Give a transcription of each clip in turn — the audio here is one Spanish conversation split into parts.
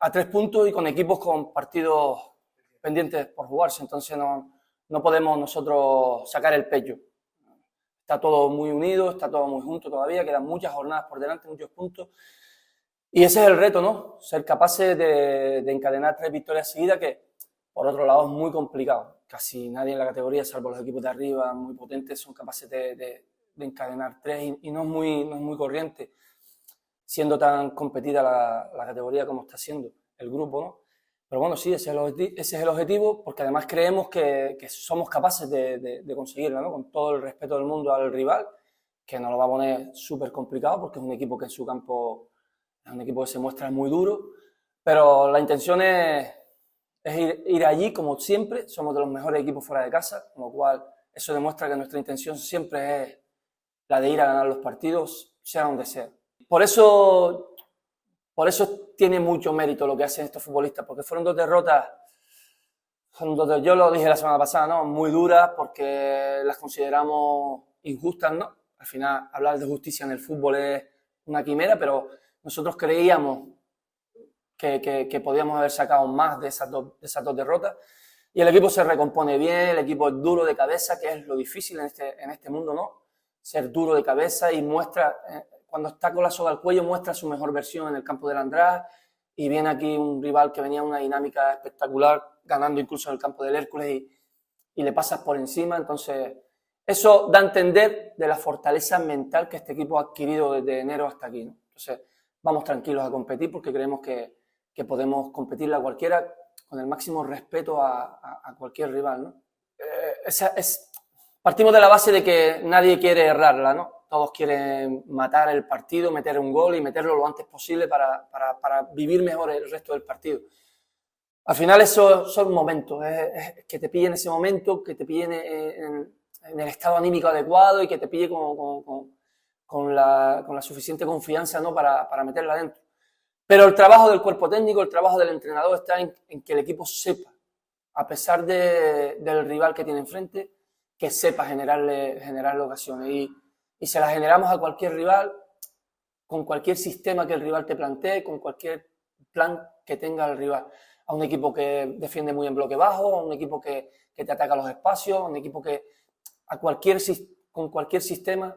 a 3 puntos y con equipos con partidos pendientes por jugarse, entonces no podemos nosotros sacar el pecho. Está todo muy unido, está todo muy junto todavía, quedan muchas jornadas por delante, muchos puntos. Y ese es el reto, ¿no? Ser capaces de encadenar 3 victorias seguidas, que por otro lado es muy complicado. Casi nadie en la categoría, salvo los equipos de arriba, muy potentes, son capaces de encadenar 3 y no es muy corriente, siendo tan competida la categoría como está siendo el grupo, ¿no? Pero bueno, sí, ese es el objetivo, porque además creemos que somos capaces de conseguirlo, ¿no? Con todo el respeto del mundo al rival, que nos lo va a poner súper complicado, porque es un equipo que en su campo es un equipo que se muestra muy duro, pero la intención es ir allí, como siempre, somos de los mejores equipos fuera de casa, con lo cual eso demuestra que nuestra intención siempre es la de ir a ganar los partidos, sea donde sea. Por eso tiene mucho mérito lo que hacen estos futbolistas, porque fueron 2 derrotas, yo lo dije la semana pasada, ¿no? Muy duras, porque las consideramos injustas, ¿no? Al final, hablar de justicia en el fútbol es una quimera, pero nosotros creíamos que podíamos haber sacado más de esas dos derrotas, y el equipo se recompone bien, el equipo es duro de cabeza, que es lo difícil en este mundo, ¿no? Ser duro de cabeza y muestra, cuando está con la soga al cuello, muestra su mejor versión en el campo del András, y viene aquí un rival que venía a una dinámica espectacular, ganando incluso en el campo del Hércules, y le pasas por encima. Entonces eso da a entender de la fortaleza mental que este equipo ha adquirido desde enero hasta aquí, ¿no? Entonces vamos tranquilos a competir, porque creemos que podemos competirle a cualquiera con el máximo respeto a cualquier rival, ¿no? Partimos de la base de que nadie quiere errarla, ¿no? Todos quieren matar el partido, meter un gol y meterlo lo antes posible para vivir mejor el resto del partido. Al final eso son momentos, es que te pille en ese momento, que te pille en el estado anímico adecuado y que te pille con la suficiente confianza, ¿no? para meterla dentro. Pero el trabajo del cuerpo técnico, el trabajo del entrenador está en que el equipo sepa, a pesar del rival que tiene enfrente, que sepa generarle ocasiones. Y se las generamos a cualquier rival, con cualquier sistema que el rival te plantee, con cualquier plan que tenga el rival. A un equipo que defiende muy en bloque bajo, a un equipo que te ataca los espacios, a un equipo que con cualquier sistema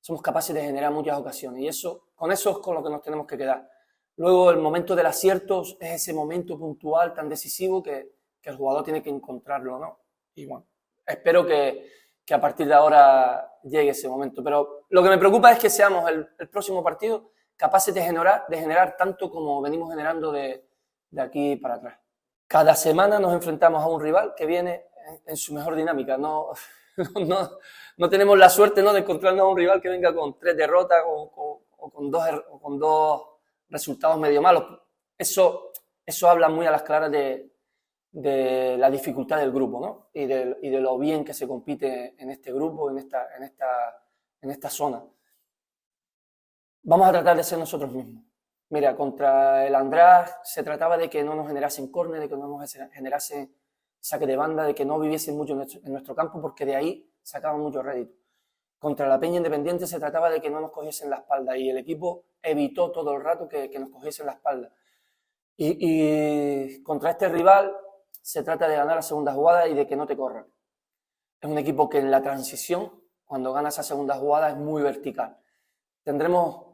somos capaces de generar muchas ocasiones. Y con eso es con lo que nos tenemos que quedar. Luego el momento del acierto es ese momento puntual tan decisivo que el jugador tiene que encontrarlo, ¿no? Y bueno, espero que a partir de ahora llegue ese momento. Pero lo que me preocupa es que seamos el próximo partido capaces de generar tanto como venimos generando de aquí para atrás. Cada semana nos enfrentamos a un rival que viene en su mejor dinámica. No tenemos la suerte, ¿no?, de encontrarnos a un rival que venga con 3 derrotas o con dos resultados medio malos. Eso habla muy a las claras de la dificultad del grupo, ¿no? Y de lo bien que se compite en este grupo, en esta zona. Vamos a tratar de ser nosotros mismos. Mira, contra el András se trataba de que no nos generasen córner, de que no nos generasen saque de banda, de que no viviesen mucho en nuestro campo, porque de ahí sacaban mucho rédito. Contra la Peña Independiente se trataba de que no nos cogiesen la espalda, y el equipo evitó todo el rato que nos cogiesen la espalda. Y contra este rival se trata de ganar la segunda jugada y de que no te corran. Es un equipo que en la transición, cuando gana esa segunda jugada, es muy vertical. Tendremos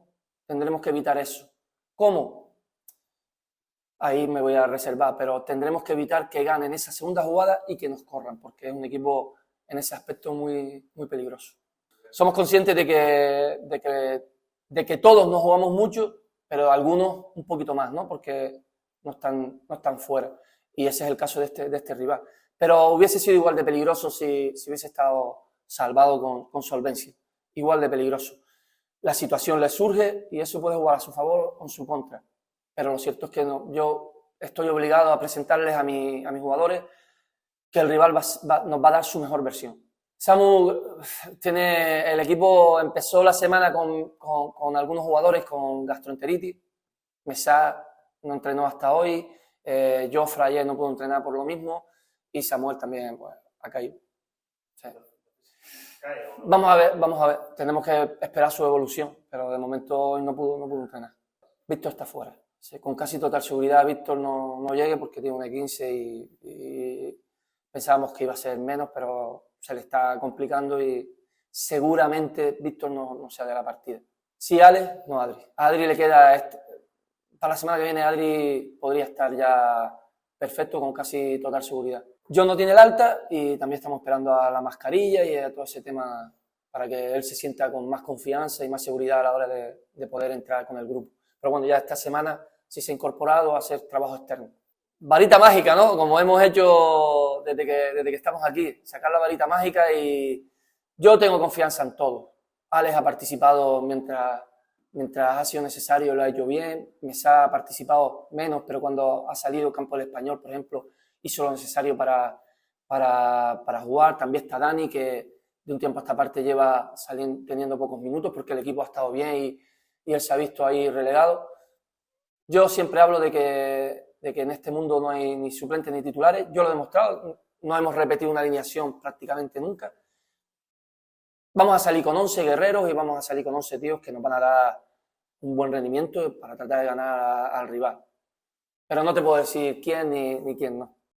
que evitar eso. ¿Cómo? Ahí me voy a reservar, pero tendremos que evitar que ganen esa segunda jugada y que nos corran, porque es un equipo en ese aspecto muy, muy peligroso. Somos conscientes de que todos nos jugamos mucho, pero algunos un poquito más, ¿no? Porque no están fuera. Y ese es el caso de este rival. Pero hubiese sido igual de peligroso si hubiese estado salvado con solvencia. Igual de peligroso. La situación le surge y eso puede jugar a su favor o en su contra. Pero lo cierto es que yo estoy obligado a presentarles a mis jugadores que el rival nos va a dar su mejor versión. Samu el equipo empezó la semana con algunos jugadores con gastroenteritis. Mesa no entrenó hasta hoy. Jofre ayer no pudo entrenar por lo mismo. Y Samuel también, pues, ha caído. Sí. Vamos a ver. Tenemos que esperar su evolución, pero de momento hoy no pudo entrenar. Víctor está fuera. con casi total seguridad Víctor no llegue porque tiene un E15 y pensábamos que iba a ser menos, pero se le está complicando y seguramente Víctor no sea de la partida. Sí, Alex, no Adri. A Adri le queda, para la semana que viene Adri podría estar ya perfecto con casi total seguridad. John no tiene el alta y también estamos esperando a la mascarilla y a todo ese tema para que él se sienta con más confianza y más seguridad a la hora de poder entrar con el grupo. Pero bueno, ya esta semana sí se ha incorporado a hacer trabajo externo. Varita mágica, ¿no? Como hemos hecho desde que estamos aquí, sacar la varita mágica y yo tengo confianza en todo. Alex ha participado mientras ha sido necesario, lo ha hecho bien. Mesa ha participado menos, pero cuando ha salido campo del Español, por ejemplo, hizo lo necesario para jugar. También está Dani, que de un tiempo a esta parte lleva teniendo pocos minutos porque el equipo ha estado bien y él se ha visto ahí relegado. Yo siempre hablo de que en este mundo no hay ni suplentes ni titulares. Yo lo he demostrado, no hemos repetido una alineación prácticamente nunca. Vamos a salir con 11 guerreros y vamos a salir con 11 tíos que nos van a dar un buen rendimiento para tratar de ganar al rival. Pero no te puedo decir quién ni quién no.